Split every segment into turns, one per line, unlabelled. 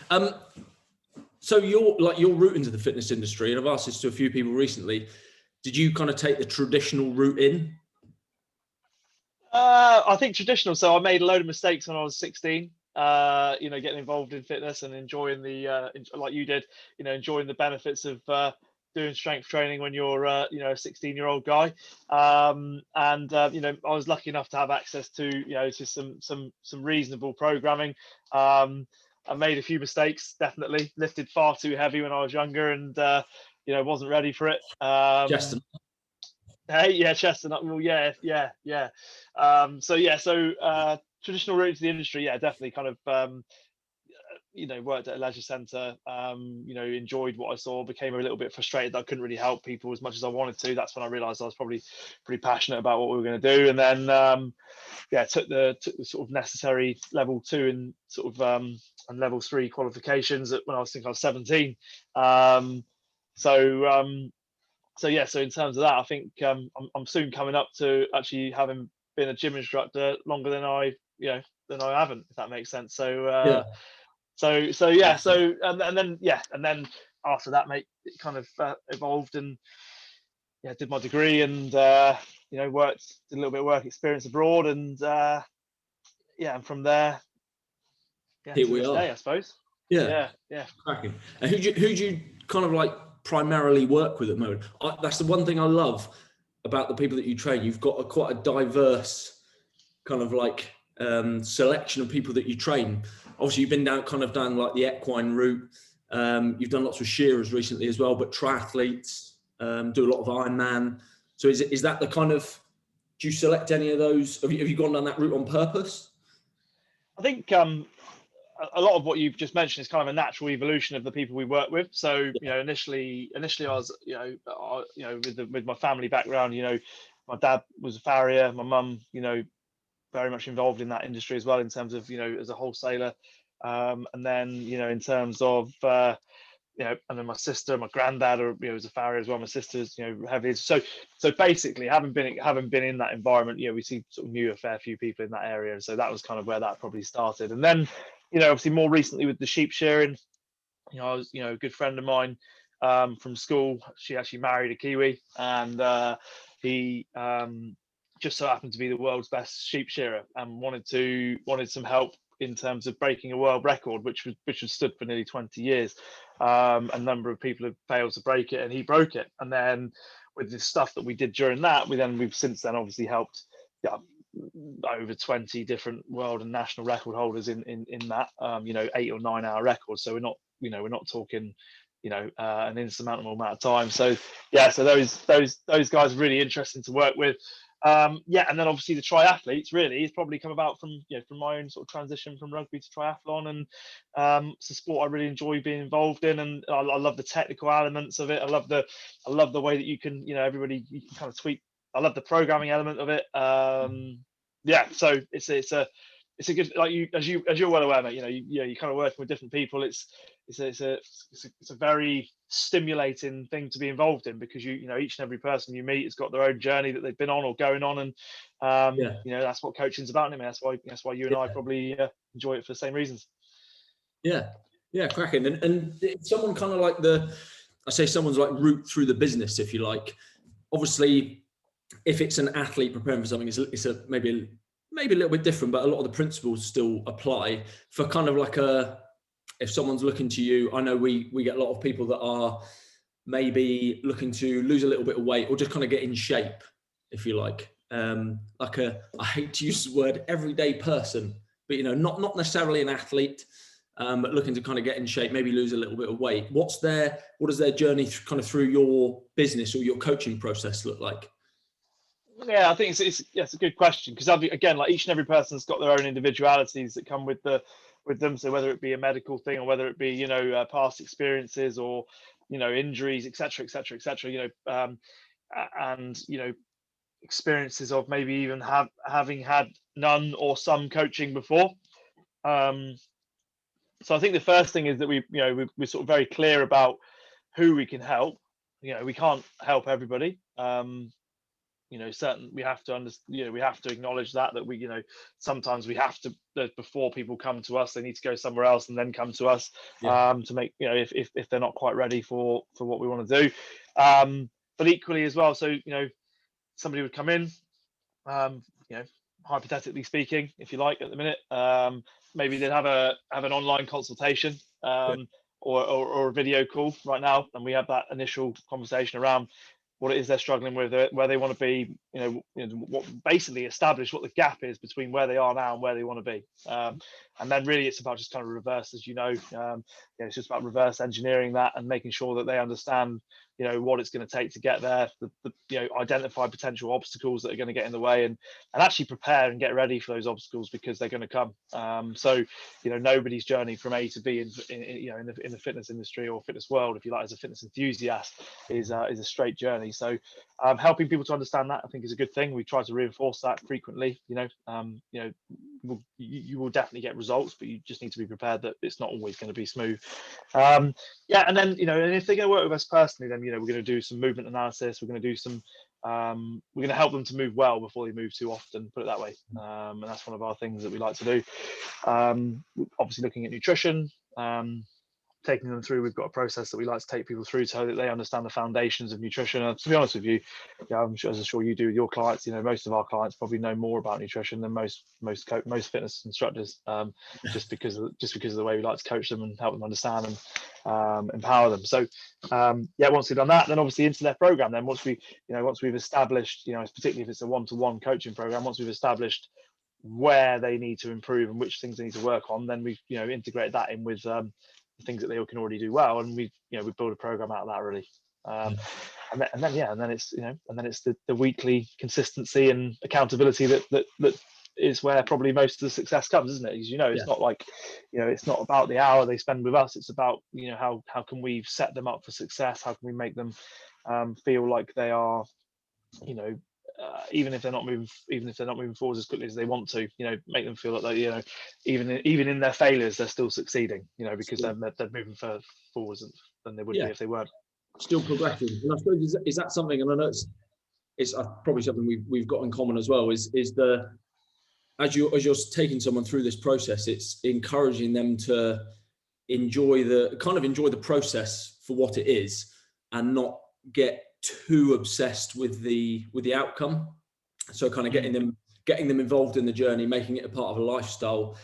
Um, so your route into the fitness industry, and I've asked this to a few people recently, did you kind of take the traditional route in?
I think traditional. So I made a load of mistakes when I was 16. Getting involved in fitness and enjoying like you did, enjoying the benefits of doing strength training when you're, a 16-year-old guy. I was lucky enough to have access to some reasonable programming. I made a few mistakes, definitely lifted far too heavy when I was younger, and wasn't ready for it.
Chester.
Hey, yeah, Chester. Well, yeah. Traditional route to the industry, yeah, definitely kind of, worked at a leisure centre, enjoyed what I saw, became a little bit frustrated that I couldn't really help people as much as I wanted to. That's when I realised I was probably pretty passionate about what we were going to do. And then, took the sort of necessary level 2 and sort of and level 3 qualifications when I was 17. So in terms of that, I think I'm soon coming up to actually having been a gym instructor longer than I haven't, if that makes sense. And then after that, mate, it kind of evolved, and did my degree, and did a little bit of work experience abroad, and and from there,
here we are,
I suppose. Yeah.
Cracking. And who do you kind of like primarily work with at the moment? That's the one thing I love about the people that you train. You've got quite a diverse kind of like selection of people that you train. Obviously, you've been down like the equine route. You've done lots of shearers recently as well, but triathletes, do a lot of Ironman. So is that the kind of, do you select any of those? Have you gone down that route on purpose?
I think a lot of what you've just mentioned is kind of a natural evolution of the people we work with. So, initially I was, with my family background, my dad was a farrier, my mum, very much involved in that industry as well, in terms of, as a wholesaler. And then, in terms of, and then my sister, my granddad, was a farrier as well. My sister's, heavily. So basically, having been in that environment, we knew a fair few people in that area. So that was kind of where that probably started. And then, obviously more recently with the sheep shearing, I was, a good friend of mine from school. She actually married a Kiwi, and he just so happened to be the world's best sheep shearer, and wanted some help in terms of breaking a world record, which was stood for nearly 20 years. A number of people have failed to break it, and he broke it. And then with the stuff that we did during that, we've since then obviously helped over 20 different world and national record holders in that 8 or 9 hour records. So we're not talking an insurmountable amount of time. So those guys are really interesting to work with. And then obviously the triathletes really has probably come about from my own sort of transition from rugby to triathlon, and it's a sport I really enjoy being involved in, and I love the technical elements of it. I love the way that you can you can kind of tweak. I love the programming element of it. So it's a good, like as you're well aware, mate. You kind of working with different people. It's a very stimulating thing to be involved in, because each and every person you meet has got their own journey that they've been on or going on, and that's what coaching's about. I mean, that's why you and I probably enjoy it for the same reasons.
Yeah, cracking. And someone kind of like someone's like route through the business, if you like. Obviously, if it's an athlete preparing for something, it's maybe a little bit different, but a lot of the principles still apply for kind of like if someone's looking to you. I know we get a lot of people that are maybe looking to lose a little bit of weight or just kind of get in shape, if you like. I hate to use the word everyday person, but not necessarily an athlete, but looking to kind of get in shape, maybe lose a little bit of weight. What does their journey kind of through your business or your coaching process look like?
Yeah, I think it's a good question, because again, like each and every person's got their own individualities that come with them. So whether it be a medical thing, or whether it be past experiences, or injuries, etc., and experiences of maybe even having had none or some coaching before. So I think the first thing is that we're sort of very clear about who we can help. We can't help everybody. we have to we have to acknowledge that we, sometimes we have to, before people come to us, they need to go somewhere else and then come to us, to make, if they're not quite ready for what we want to do. But equally as well, so, somebody would come in, hypothetically speaking, if you like, at the minute, maybe they'd have an online consultation, or a video call right now, and we have that initial conversation around what it is they're struggling with, where they want to be, what basically establish what the gap is between where they are now and where they want to be. And then really it's about just kind of reverse, as it's just about reverse engineering that and making sure that they understand, what it's going to take to get there, identify potential obstacles that are going to get in the way, and actually prepare and get ready for those obstacles, because they're going to come. So nobody's journey from A to B in the fitness industry or fitness world, if you like, as a fitness enthusiast, is a straight journey. So helping people to understand that, I think, is a good thing. We try to reinforce that frequently. You will definitely get results, but you just need to be prepared that it's not always going to be smooth. And then and if they're going to work with us personally, then we're going to do some movement analysis. We're going to do some we're going to help them to move well before they move too often, put it that way. And that's one of our things that we like to do. Obviously looking at nutrition, taking them through. We've got a process that we like to take people through so that they understand the foundations of nutrition. And to be honest with you, I'm sure, as I'm sure you do with your clients, most of our clients probably know more about nutrition than most fitness instructors, just because of the way we like to coach them and help them understand and empower them. So once we've done that, then obviously into their program. Then once we've established, particularly if it's a one-to-one coaching program, once we've established where they need to improve and which things they need to work on, then we've integrate that in with the things that they can already do well, and we build a program out of that, really. And then it's the weekly consistency and accountability that is where probably most of the success comes, isn't it? Because it's not like it's not about the hour they spend with us. It's about how can we set them up for success? How can we make them feel like they are even if they're not moving forward as quickly as they want to, make them feel like they, even in their failures, they're still succeeding, because they're moving further forwards than they would be if they weren't.
Still progressing. And I suppose is that something, and I know it's probably something we've got in common as well, is the as you're taking someone through this process, it's encouraging them to enjoy the process for what it is, and not get too obsessed with the outcome. So kind of getting them involved in the journey, making it a part of a lifestyle,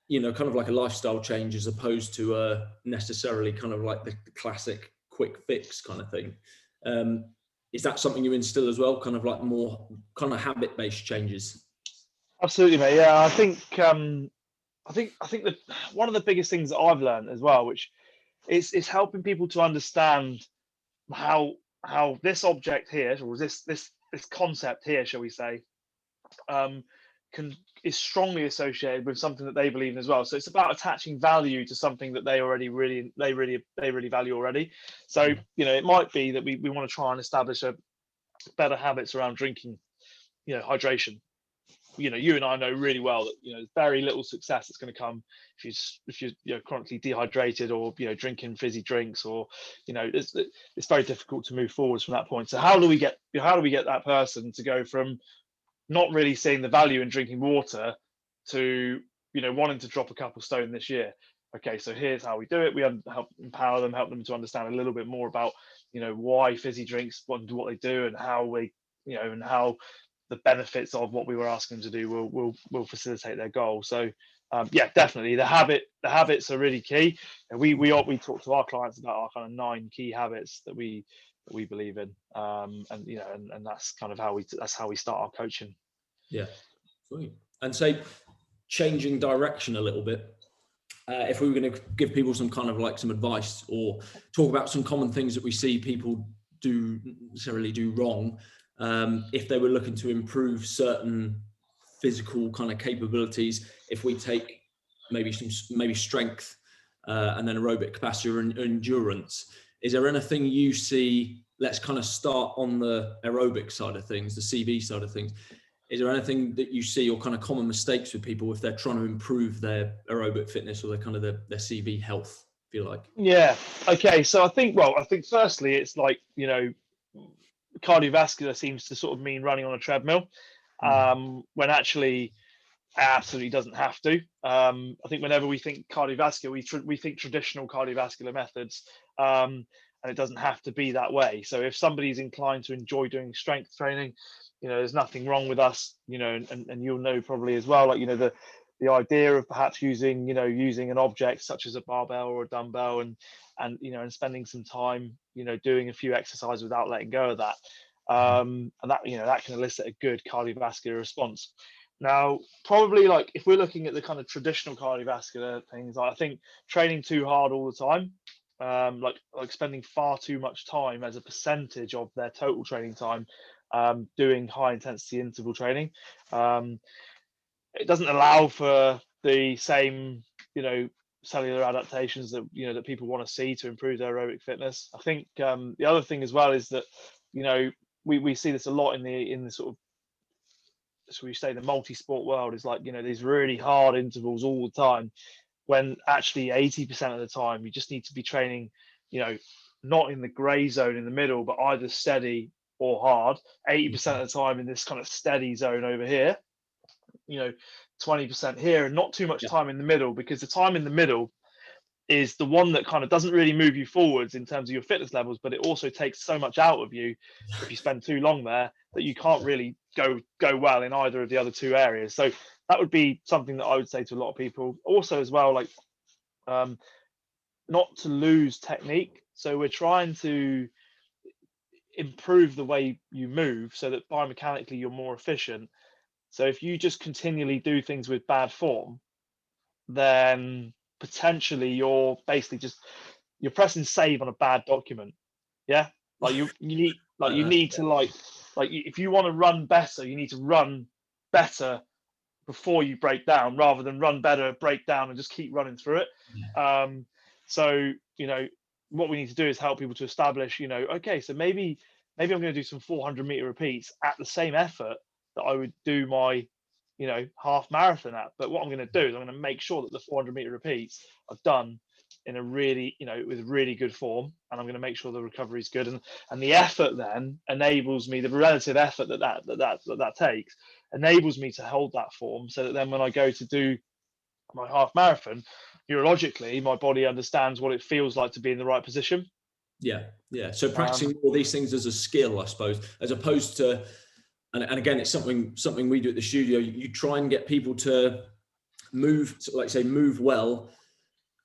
kind of like a lifestyle change, as opposed to necessarily kind of like the classic quick fix kind of thing. Is that something you instill as well, kind of like more kind of habit-based changes?
Absolutely, mate. Yeah, I think that one of the biggest things that I've learned as well, which is helping people to understand how this object here, or this concept here, shall we say, is strongly associated with something that they believe in as well. So it's about attaching value to something that they really value already. So it might be that we want to try and establish better habits around drinking, hydration. You and I know really well that there's very little success that's going to come if you're chronically dehydrated, or drinking fizzy drinks, or it's very difficult to move forwards from that point. So how do we get that person to go from not really seeing the value in drinking water to wanting to drop a couple stone this year? Okay, so here's how we do it. We help empower them, help them to understand a little bit more about why fizzy drinks, what they do, and how we and how the benefits of what we were asking them to do will facilitate their goal. So definitely the habits are really key. And we talk to our clients about our kind of 9 key habits that we believe in, and that's kind of how we start our coaching.
Yeah, sweet. And say changing direction a little bit, if we were going to give people some kind of like some advice, or talk about some common things that we see people do wrong, if they were looking to improve certain physical kind of capabilities, if we take maybe strength, and then aerobic capacity or endurance, is there anything you see? Let's kind of start on the aerobic side of things, the CV side of things. Is there anything that you see, or kind of common mistakes with people if they're trying to improve their aerobic fitness, or their kind of their CV health, if you like?
Yeah. Okay. So I think firstly, it's like, cardiovascular seems to sort of mean running on a treadmill, when actually absolutely doesn't have to. I think whenever we think cardiovascular, we think traditional cardiovascular methods, and it doesn't have to be that way. So if somebody's inclined to enjoy doing strength training, there's nothing wrong with us, and you'll know probably as well, like, the idea of perhaps using an object such as a barbell or a dumbbell, and spending some time, doing a few exercises without letting go of that. And that can elicit a good cardiovascular response. Now, probably, like, if we're looking at the kind of traditional cardiovascular things, I think training too hard all the time, like spending far too much time as a percentage of their total training time, doing high intensity interval training, it doesn't allow for the same, cellular adaptations that people want to see to improve their aerobic fitness. I think the other thing as well is that, we see this a lot in the sort of, so we say, the multi-sport world, is like, these really hard intervals all the time, when actually 80% of the time you just need to be training, not in the gray zone in the middle, but either steady or hard. 80% of the time in this kind of steady zone over here, 20% here, and not too much time in the middle, because the time in the middle is the one that kind of doesn't really move you forwards in terms of your fitness levels, but it also takes so much out of you if you spend too long there, that you can't really go well in either of the other two areas. So that would be something that I would say to a lot of people. Also as well, like, not to lose technique. So we're trying to improve the way you move so that biomechanically you're more efficient. So if you just continually do things with bad form, then potentially you're basically you're pressing save on a bad document. Yeah, like you need to, like if you want to run better, you need to run better before you break down, rather than run better, break down, and just keep running through it. So what we need to do is help people to establish, okay, so maybe I'm going to do some 400-meter repeats at the same effort that I would do my half marathon at. But what I'm going to do is I'm going to make sure that the 400-meter repeats are done in a really, with really good form, and I'm going to make sure the recovery is good, and the effort then enables me, the relative effort that takes enables me to hold that form, so that then when I go to do my half marathon, neurologically my body understands what it feels like to be in the right position.
So practicing all these things as a skill, I suppose, as opposed to, and again, it's something we do at the studio. You try and get people to move, like say, move well,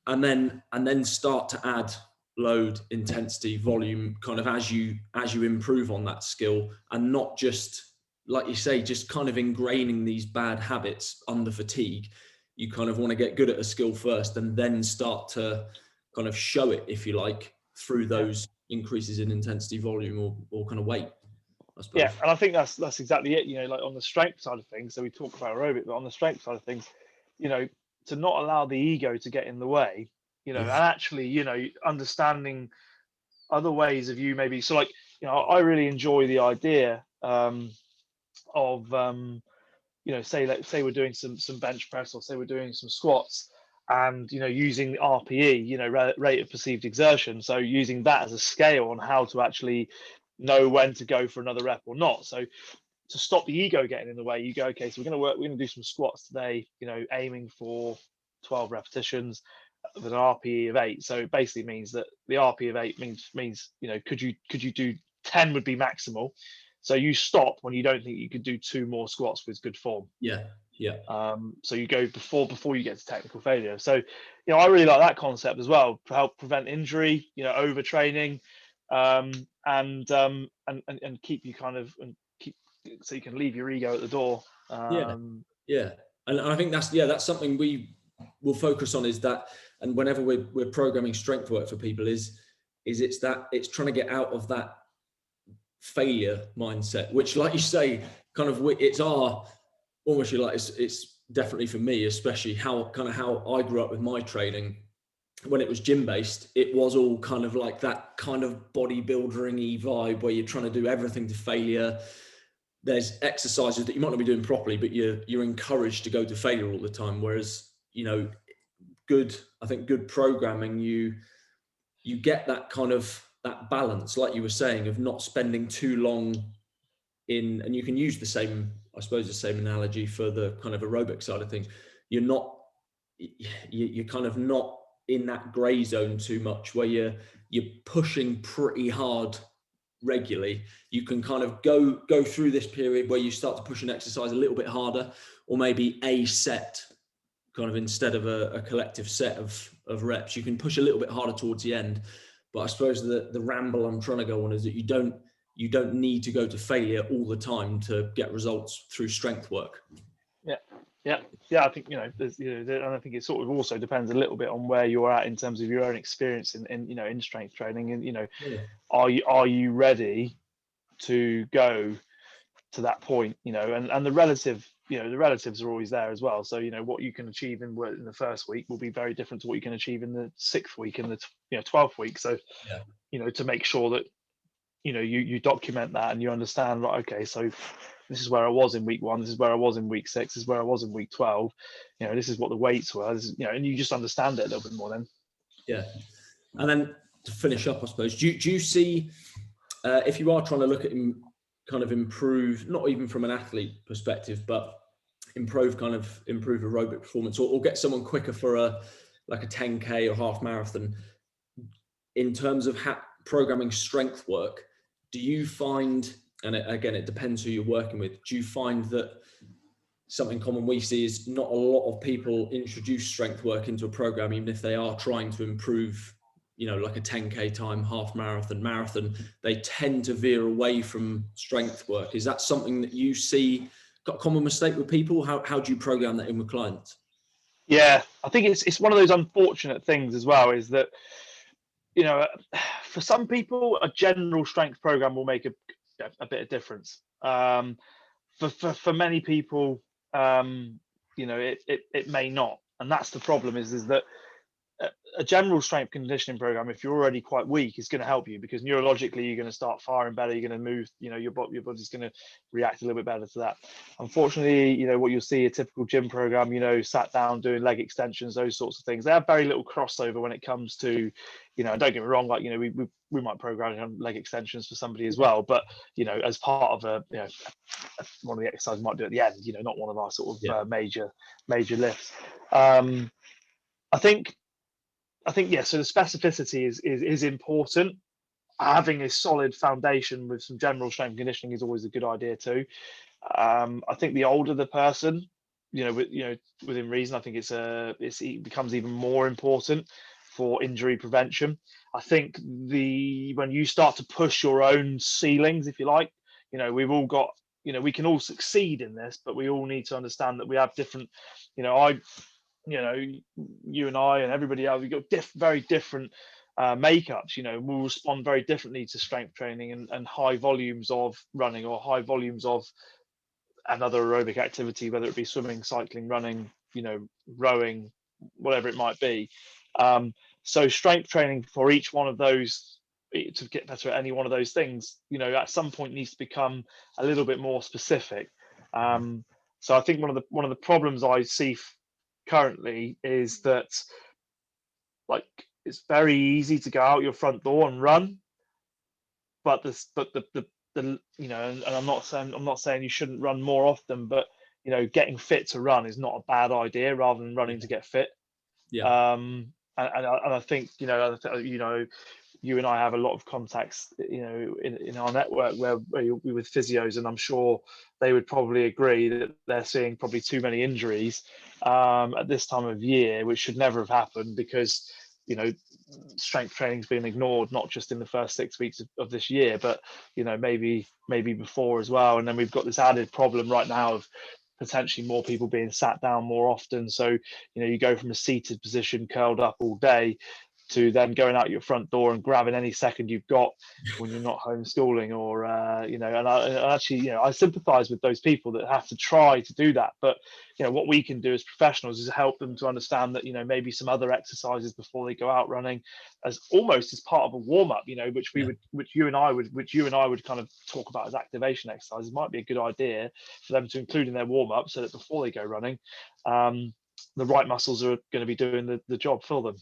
and then start to add load, intensity, volume, kind of as you improve on that skill, and not just, like you say, just kind of ingraining these bad habits under fatigue. You kind of want to get good at a skill first, and then start to kind of show it, if you like, through those increases in intensity, volume, or kind of weight, I suppose.
Yeah, and I think that's exactly it. Like on the strength side of things, so we talk about aerobic, but on the strength side of things, to not allow the ego to get in the way, and actually, understanding other ways of you maybe. So, like, I really enjoy the idea of say we're doing some bench press, or say we're doing some squats, and using RPE, rate of perceived exertion, so using that as a scale on how to actually know when to go for another rep or not. So to stop the ego getting in the way, you go, okay, so we're going to do some squats today, aiming for 12 repetitions with an RPE of 8. So it basically means that the RPE of 8 means could you do 10 would be maximal. So you stop when you don't think you could do 2 more squats with good form. So you go before you get to technical failure. So I really like that concept as well, to help prevent injury, overtraining, and keep you kind of, and keep, so you can leave your ego at the door.
And I think that's something we will focus on, is that, and whenever we're programming strength work for people, is it's trying to get out of that failure mindset, which, like you say, kind of, it's our, almost like, it's definitely for me, especially how I grew up with my training. When it was gym based, it was all kind of like that kind of bodybuilding-y vibe, where you're trying to do everything to failure. There's exercises that you might not be doing properly, but you're encouraged to go to failure all the time. Whereas, good programming, you get that kind of that balance, like you were saying, of not spending too long in, and you can use the same, I suppose, the same analogy for the kind of aerobic side of things. You're kind of not in that gray zone too much where you're pushing pretty hard regularly. You can kind of go through this period where you start to push an exercise a little bit harder, or maybe a set kind of instead of a collective set of reps. You can push a little bit harder towards the end. But I suppose the ramble I'm trying to go on is that you don't need to go to failure all the time to get results through strength work.
I think, and I think it sort of also depends a little bit on where you're at in terms of your own experience in strength training, and are you ready to go to that point, and the relatives are always there as well. So what you can achieve in the first week will be very different to what you can achieve in the 6th week and the 12th week. So to make sure that you document that and you understand, right, okay, so this is where I was in week 1, this is where I was in week 6, this is where I was in week 12, this is what the weights were, and you just understand it a little bit more then.
And then to finish up, I suppose, do you see, if you are trying to look at kind of improve, not even from an athlete perspective, but improve aerobic performance, or get someone quicker for a 10K or half marathon, in terms of programming strength work, do you find, and it depends who you're working with, do you find that something common we see is not a lot of people introduce strength work into a program, even if they are trying to improve, like a 10K time, half marathon, they tend to veer away from strength work. Is that something that you see got a common mistake with people? How do you program that in with clients?
Yeah, I think it's one of those unfortunate things as well, is that, for some people, a general strength program will make a bit of difference. For many people, it may not, and that's the problem. Is that a general strength conditioning program, if you're already quite weak, is going to help you, because neurologically you're going to start firing better. You're going to move, your body's going to react a little bit better to that. Unfortunately, what you'll see, a typical gym program, sat down doing leg extensions, those sorts of things, they have very little crossover when it comes to, and don't get me wrong, we might program leg extensions for somebody as well, but as part of one of the exercises we might do at the end, not one of our sort of major lifts. I think yes. So the specificity is important. Having a solid foundation with some general strength conditioning is always a good idea too. I think the older the person, within reason, I think it becomes even more important for injury prevention. I think when you start to push your own ceilings, if you like, we've all got, we can all succeed in this, but we all need to understand that we have different, you and I and everybody else, we've got very different makeups. We'll respond very differently to strength training and high volumes of running, or high volumes of another aerobic activity, whether it be swimming, cycling, running, rowing, whatever it might be. So strength training for each one of those, to get better at any one of those things, at some point needs to become a little bit more specific. So I think one of the problems I see currently is that, like, it's very easy to go out your front door and run, but the and I'm not saying you shouldn't run more often, but getting fit to run is not a bad idea, rather than running to get fit. And I think you and I have a lot of contacts in our network where we're with physios, and I'm sure they would probably agree that they're seeing probably too many injuries at this time of year, which should never have happened, because strength training's been ignored, not just in the first 6 weeks of this year, but maybe before as well. And then we've got this added problem right now of potentially more people being sat down more often. So you go from a seated position, curled up all day, to then going out your front door and grabbing any second you've got when you're not homeschooling, or I sympathize with those people that have to try to do that. But what we can do as professionals is help them to understand that maybe some other exercises before they go out running, as almost as part of a warm-up, which you and I would kind of talk about as activation exercises, might be a good idea for them to include in their warm-up, so that before they go running, the right muscles are going to be doing the job for them,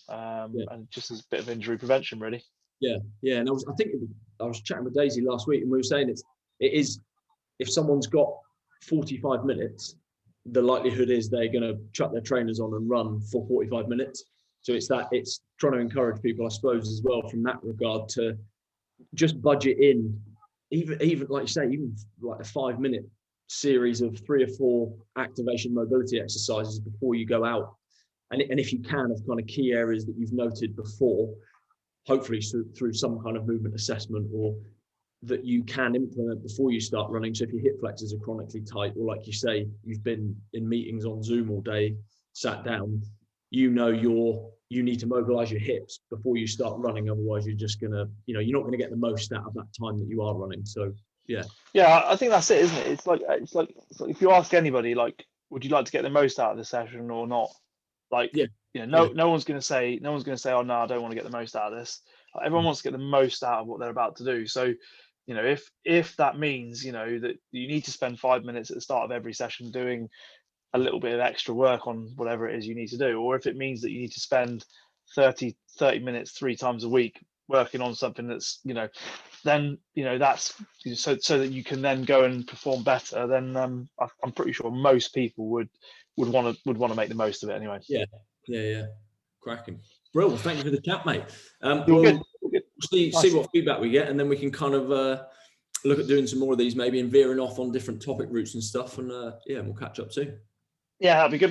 and just as a bit of injury prevention, really.
Yeah, yeah. And I was chatting with Daisy last week, and we were saying it is, if someone's got 45 minutes, the likelihood is they're going to chuck their trainers on and run for 45 minutes. So it's trying to encourage people, I suppose, as well, from that regard, to just budget in, even like you say, even like a 5-minute series of 3 or 4 activation mobility exercises before you go out. And if you can, of kind of key areas that you've noted before, hopefully through some kind of movement assessment, or that you can implement before you start running. So if your hip flexors are chronically tight, or like you say, you've been in meetings on Zoom all day, sat down, you need to mobilize your hips before you start running. Otherwise you're just gonna, you're not going to get the most out of that time that you are running. So
yeah, I think that's it, isn't it? It's like if you ask anybody, like, would you like to get the most out of the session or not? Like, no one's going to say, oh no, I don't want to get the most out of this. Like, everyone wants to get the most out of what they're about to do. So, if that means, that you need to spend 5 minutes at the start of every session doing a little bit of extra work on whatever it is you need to do, or if it means that you need to spend 30 minutes 3 times a week working on something that's, then, that's so that you can then go and perform better, then I'm pretty sure most people would want to make the most of it anyway.
Yeah. Cracking. Bro, well, thank you for the chat, mate.
We'll
see what feedback we get, and then we can kind of look at doing some more of these maybe, and veering off on different topic routes and stuff. And we'll catch up soon.
Yeah, that'd be good, mate.